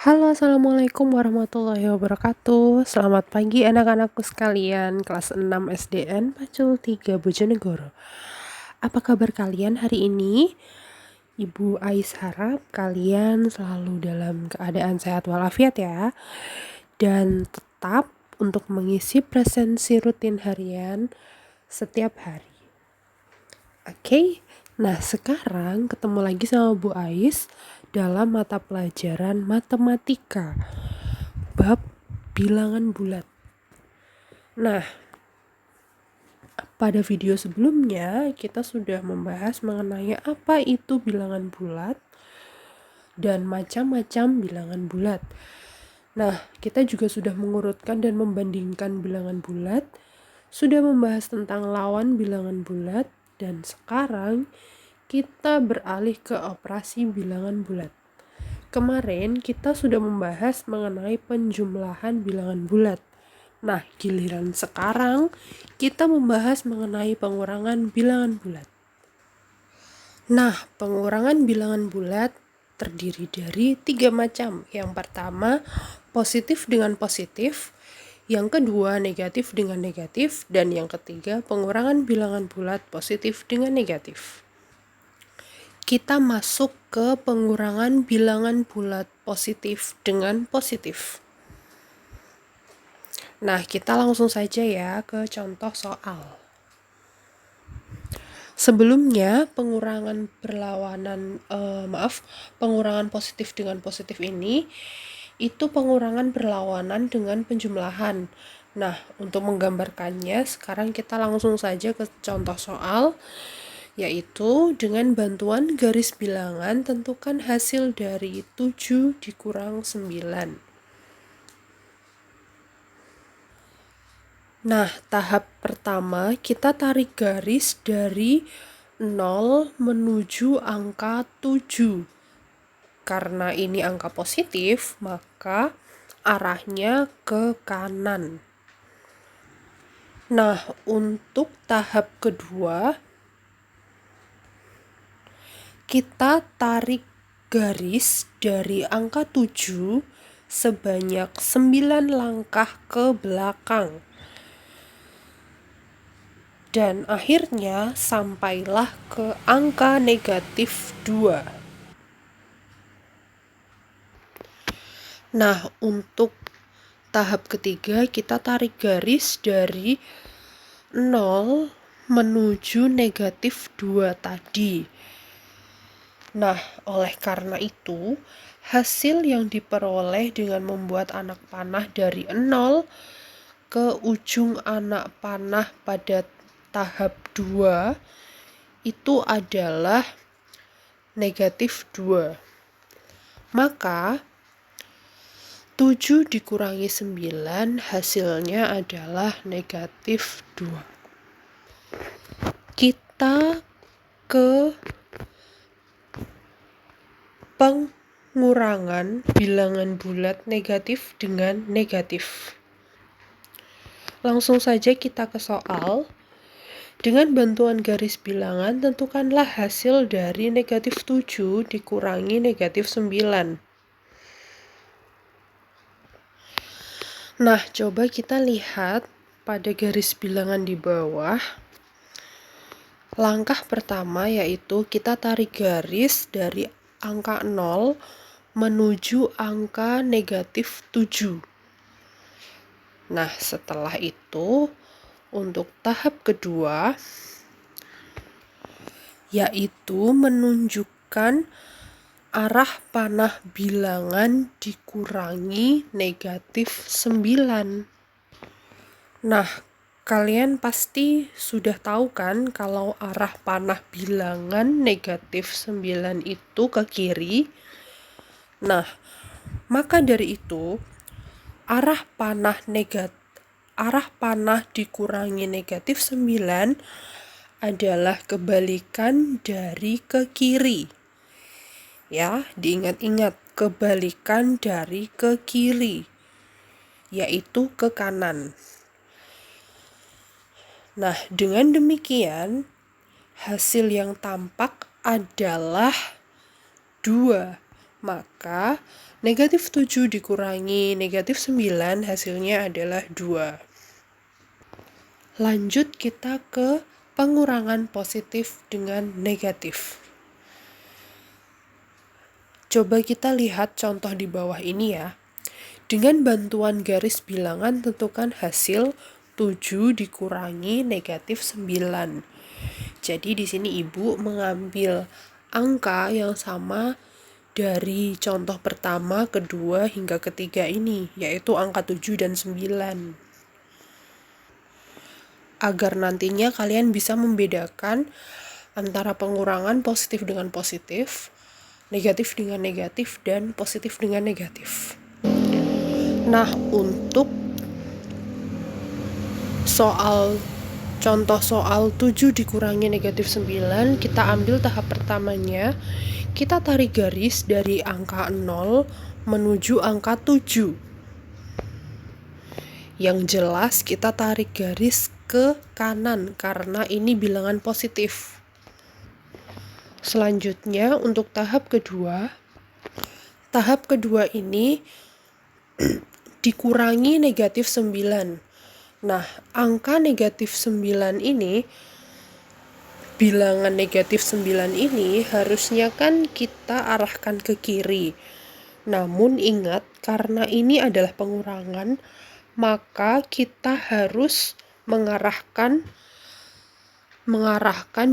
Halo, assalamualaikum warahmatullahi wabarakatuh. Selamat pagi anak-anakku sekalian, kelas 6 SDN Pacul 3 Bojonegoro. Apa kabar kalian hari ini? Ibu Ais harap kalian selalu dalam keadaan sehat walafiat ya. Dan tetap untuk mengisi presensi rutin harian setiap hari. Oke, nah sekarang ketemu lagi sama Bu Ais dalam mata pelajaran matematika bab bilangan bulat. Nah, pada video sebelumnya kita sudah membahas mengenai apa itu bilangan bulat dan macam-macam bilangan bulat. Nah, kita juga sudah mengurutkan dan membandingkan bilangan bulat, sudah membahas tentang lawan bilangan bulat, dan sekarang kita beralih ke operasi bilangan bulat. Kemarin kita sudah membahas mengenai penjumlahan bilangan bulat. Nah, giliran sekarang kita membahas mengenai pengurangan bilangan bulat. Nah, pengurangan bilangan bulat terdiri dari 3 macam. Yang pertama, positif dengan positif. Yang kedua, negatif dengan negatif. Dan yang ketiga, pengurangan bilangan bulat positif dengan negatif. Kita masuk ke pengurangan bilangan bulat positif dengan positif. Nah, kita langsung saja ya ke contoh soal. Sebelumnya, pengurangan positif dengan positif ini, itu pengurangan berlawanan dengan penjumlahan. Nah, untuk menggambarkannya, sekarang kita langsung saja ke contoh soal, yaitu dengan bantuan garis bilangan tentukan hasil dari 7 dikurang 9. Nah, tahap pertama kita tarik garis dari 0 menuju angka 7. Karena ini angka positif, maka arahnya ke kanan. Nah, untuk tahap kedua, kita tarik garis dari angka 7 sebanyak 9 langkah ke belakang. Dan akhirnya sampailah ke angka negatif 2. Nah, untuk tahap ketiga kita tarik garis dari 0 menuju negatif 2 tadi. Nah, oleh karena itu, hasil yang diperoleh dengan membuat anak panah dari 0 ke ujung anak panah pada tahap 2 itu adalah negatif 2. Maka 7 dikurangi 9 hasilnya adalah negatif 2. Kita ke pengurangan bilangan bulat negatif dengan negatif. Langsung saja kita ke soal. Dengan bantuan garis bilangan, tentukanlah hasil dari negatif 7 dikurangi negatif 9. Nah, coba kita lihat pada garis bilangan di bawah. Langkah pertama yaitu kita tarik garis dari angka 0 menuju angka negatif 7. Nah, setelah itu untuk tahap kedua yaitu menunjukkan arah panah bilangan dikurangi negatif 9. Nah, kalian pasti sudah tahu kan kalau arah panah bilangan negatif 9 itu ke kiri. Nah, maka dari itu arah panah dikurangi negatif 9 adalah kebalikan dari ke kiri. Ya, diingat-ingat, kebalikan dari ke kiri, yaitu ke kanan. Nah, dengan demikian, hasil yang tampak adalah 2. Maka Negatif 7 dikurangi negatif 9 hasilnya adalah 2. Lanjut kita ke pengurangan positif dengan negatif. Coba kita lihat contoh di bawah ini ya. Dengan bantuan garis bilangan tentukan hasil 7 dikurangi negatif 9. Jadi di sini Ibu mengambil angka yang sama dari contoh pertama, kedua, hingga ketiga ini, yaitu angka 7 dan 9. Agar nantinya kalian bisa membedakan antara pengurangan positif dengan positif, negatif dengan negatif, dan positif dengan negatif. Nah, untuk contoh soal 7 dikurangi negatif 9, kita ambil tahap pertamanya. Kita tarik garis dari angka 0 menuju angka 7. Yang jelas kita tarik garis ke kanan karena ini bilangan positif. Selanjutnya untuk tahap kedua ini dikurangi negatif 9. Nah, angka negatif 9 ini, bilangan negatif 9 ini harusnya kan kita arahkan ke kiri. Namun ingat, karena ini adalah pengurangan, maka kita harus mengarahkan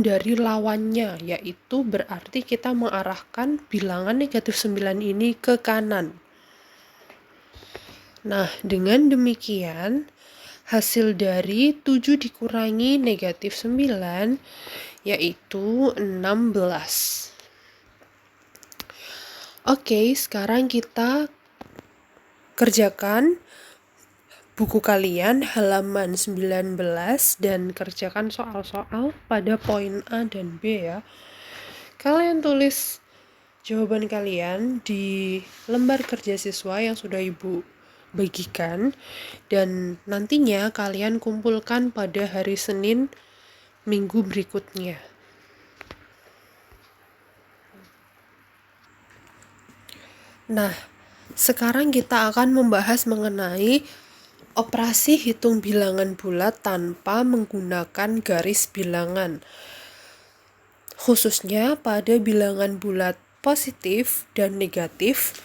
dari lawannya, yaitu berarti kita mengarahkan bilangan negatif 9 ini ke kanan. Nah, dengan demikian, hasil dari 7 dikurangi negatif 9, yaitu 16. Oke, sekarang kita kerjakan buku kalian halaman 19 dan kerjakan soal-soal pada poin A dan B ya. Kalian tulis jawaban kalian di lembar kerja siswa yang sudah Ibu bagikan, dan nantinya kalian kumpulkan pada hari Senin minggu berikutnya. Nah, sekarang kita akan membahas mengenai operasi hitung bilangan bulat tanpa menggunakan garis bilangan, khususnya pada bilangan bulat positif dan negatif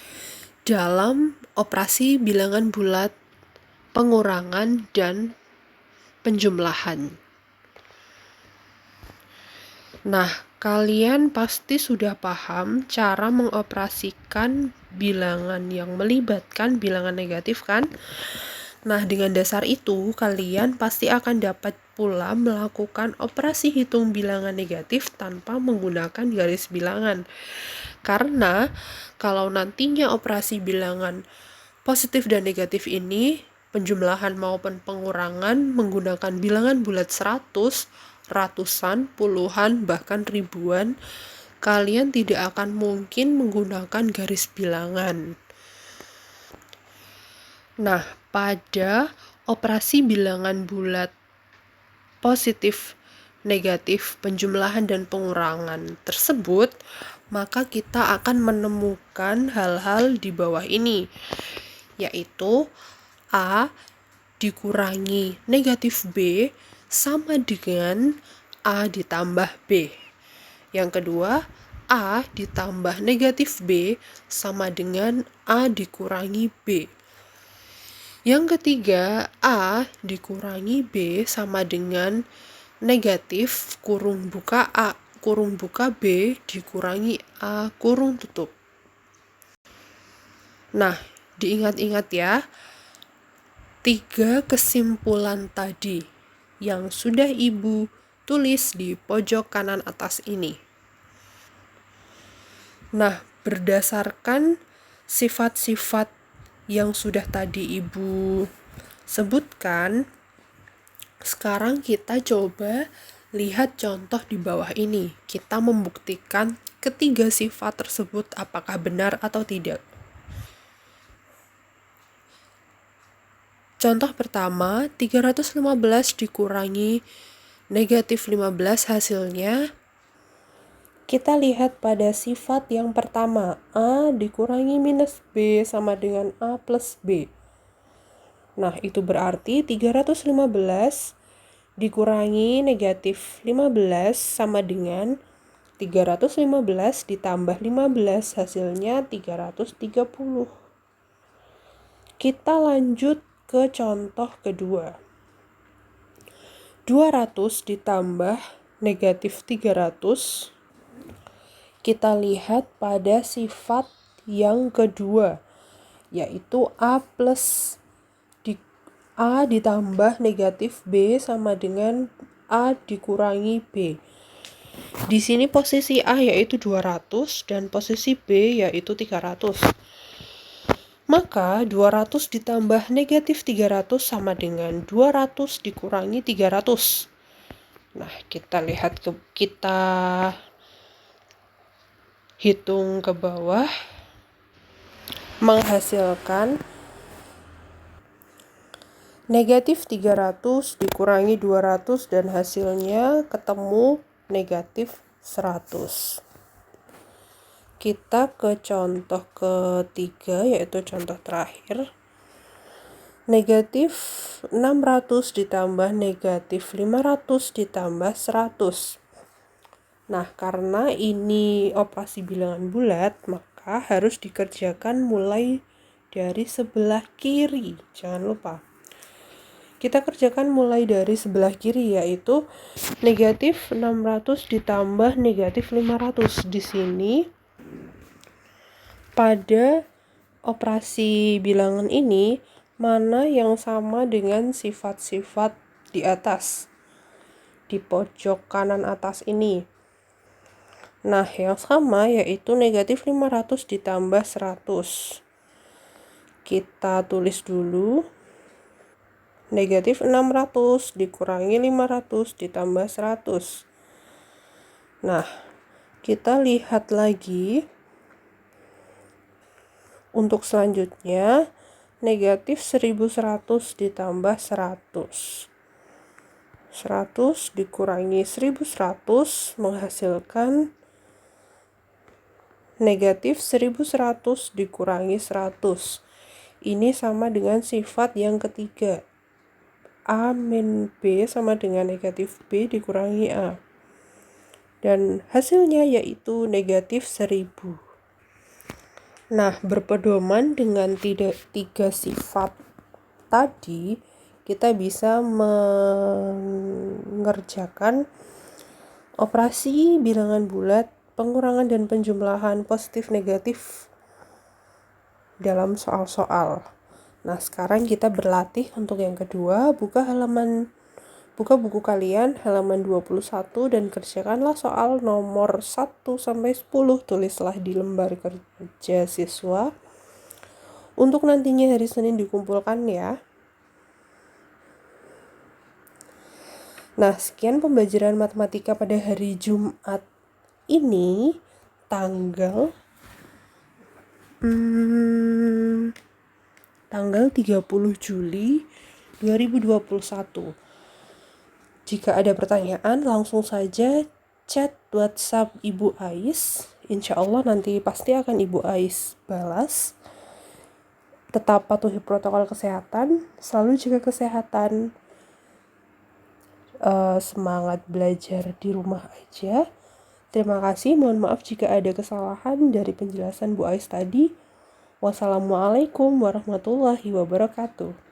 dalam operasi bilangan bulat pengurangan dan penjumlahan. Nah, kalian pasti sudah paham cara mengoperasikan bilangan yang melibatkan bilangan negatif kan? Nah, dengan dasar itu, kalian pasti akan dapat pula melakukan operasi hitung bilangan negatif tanpa menggunakan garis bilangan. Karena, kalau nantinya operasi bilangan positif dan negatif ini, penjumlahan maupun pengurangan menggunakan bilangan bulat 100, ratusan, puluhan, bahkan ribuan, kalian tidak akan mungkin menggunakan garis bilangan. Nah, pada operasi bilangan bulat positif, negatif, penjumlahan, dan pengurangan tersebut, maka kita akan menemukan hal-hal di bawah ini, yaitu A dikurangi negatif B sama dengan A ditambah B. Yang kedua, A ditambah negatif B sama dengan A dikurangi B. Yang ketiga, A dikurangi B sama dengan negatif kurung buka A kurung buka B dikurangi A kurung tutup. Nah, diingat-ingat ya, 3 kesimpulan tadi yang sudah Ibu tulis di pojok kanan atas ini. Nah, berdasarkan sifat-sifat yang sudah tadi Ibu sebutkan, sekarang kita coba lihat contoh di bawah ini. Kita membuktikan ketiga sifat tersebut apakah benar atau tidak. Contoh pertama, 315 dikurangi negatif 15 hasilnya Kita lihat pada sifat yang pertama, A dikurangi minus B sama dengan A plus B. Nah, itu berarti 315 dikurangi negatif 15 sama dengan 315 ditambah 15 hasilnya 330. Kita lanjut ke contoh kedua. 200 ditambah negatif 300. Kita lihat pada sifat yang kedua, yaitu A ditambah negatif B sama dengan A dikurangi B. Di sini posisi A yaitu 200 dan posisi B yaitu 300. Maka 200 ditambah negatif 300 sama dengan 200 dikurangi 300. Nah, kita hitung ke bawah, menghasilkan negatif 300 dikurangi 200 dan hasilnya ketemu negatif 100. Kita ke contoh ketiga, yaitu contoh terakhir. Negatif 600 ditambah negatif 500 ditambah 100. Nah, karena ini operasi bilangan bulat, maka harus dikerjakan mulai dari sebelah kiri. Jangan lupa. Kita kerjakan mulai dari sebelah kiri, yaitu negatif 600 ditambah negatif 500. Di sini, pada operasi bilangan ini, mana yang sama dengan sifat-sifat di atas, di pojok kanan atas ini? Nah, yang sama yaitu negatif 500 ditambah 100. Kita tulis dulu. Negatif 600 dikurangi 500 ditambah 100. Nah, kita lihat lagi. Untuk selanjutnya, negatif 1100 ditambah 100. 100 dikurangi 1100 menghasilkan negatif 1100 dikurangi 100. Ini sama dengan sifat yang ketiga. A min B sama dengan negatif B dikurangi A. Dan hasilnya yaitu negatif 1000. Nah, berpedoman dengan tiga sifat tadi, kita bisa mengerjakan operasi bilangan bulat, pengurangan dan penjumlahan positif negatif dalam soal-soal. Nah, sekarang kita berlatih untuk yang kedua. Buka buku kalian halaman 21 dan kerjakanlah soal nomor 1 sampai 10. Tulislah di lembar kerja siswa. Untuk nantinya hari Senin dikumpulkan ya. Nah, sekian pembelajaran matematika pada hari Jumat ini, tanggal 30 Juli 2021. Jika ada pertanyaan, langsung saja chat WhatsApp Ibu Ais. Insya Allah nanti pasti akan Ibu Ais balas. Tetap patuhi protokol kesehatan, selalu jaga kesehatan. Semangat belajar di rumah aja. Terima kasih, mohon maaf jika ada kesalahan dari penjelasan Bu Ais tadi. Wassalamualaikum warahmatullahi wabarakatuh.